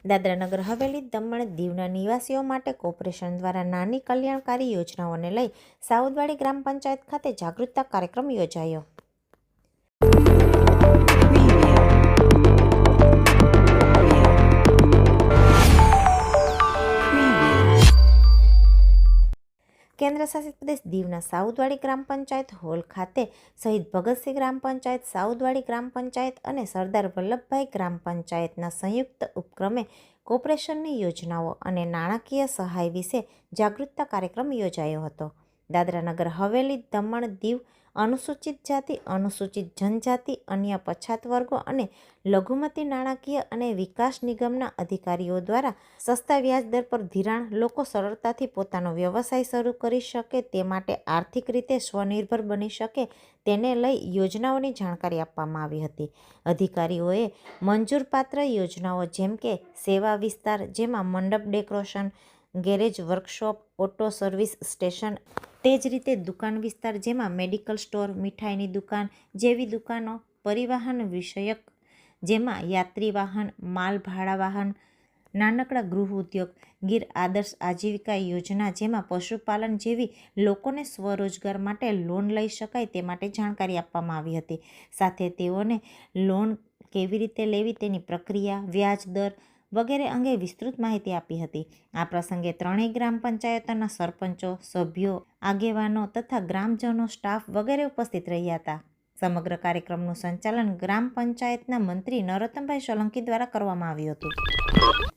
દાદરાનગર હવેલી દમણ દીવના નિવાસીઓ માટે કોર્પોરેશન દ્વારા નાની કલ્યાણકારી યોજનાઓને લઈ સાઉદવાડી ગ્રામ પંચાયત ખાતે જાગૃતતા કાર્યક્રમ યોજાયો। કેન્દ્ર શાસિત પ્રદેશ દીવના સાઉદવાડી ગ્રામ પંચાયત હોલ ખાતે શહીદ ભગતસિંહ ગ્રામ પંચાયત, સાઉદવાડી ગ્રામ પંચાયત અને સરદાર વલ્લભભાઈ ગ્રામ પંચાયતના સંયુક્ત ઉપક્રમે કોર્પોરેશનની યોજનાઓ અને નાણાકીય સહાય વિશે જાગૃતતા કાર્યક્રમ યોજાયો હતો। દાદરાનગર હવેલી દમણ દીવ અનુસૂચિત જાતિ, અનુસૂચિત જનજાતિ, અન્ય પછાત વર્ગો અને લઘુમતી નાણાકીય અને વિકાસ નિગમના અધિકારીઓ દ્વારા સસ્તા વ્યાજ દર પર ધિરાણ લોકો સરળતાથી પોતાનો વ્યવસાય શરૂ કરી શકે તે માટે આર્થિક રીતે સ્વનિર્ભર બની શકે તેને લઈ યોજનાઓની જાણકારી આપવામાં આવી હતી। અધિકારીઓએ મંજૂરપાત્ર યોજનાઓ જેમ કે સેવા વિસ્તાર, જેમાં મંડપ decoration, garage, workshop, auto service station, તે જ રીતે દુકાન વિસ્તાર, જેમાં મેડિકલ સ્ટોર, મીઠાઈની દુકાન જેવી દુકાનો, પરિવહન વિષયક, જેમાં યાત્રી વાહન, માલ ભાડા વાહન, નાનકડા ગૃહ ઉદ્યોગ, ગીર આદર્શ આજીવિકા યોજના, જેમાં પશુપાલન જેવી લોકોને સ્વરોજગાર માટે લોન લઈ શકાય તે માટે જાણકારી આપવામાં આવી હતી। સાથે તેઓને લોન કેવી રીતે લેવી તેની પ્રક્રિયા, વ્યાજ દર વગેરે અંગે વિસ્તૃત માહિતી આપી હતી। આ પ્રસંગે ત્રણેય ગ્રામ પંચાયતોના સરપંચો, સભ્યો, આગેવાનો તથા ગ્રામજનો, સ્ટાફ વગેરે ઉપસ્થિત રહ્યા હતા। સમગ્ર કાર્યક્રમનું સંચાલન ગ્રામ પંચાયતના મંત્રી નરોત્તમભાઈ સોલંકી દ્વારા કરવામાં આવ્યું હતું।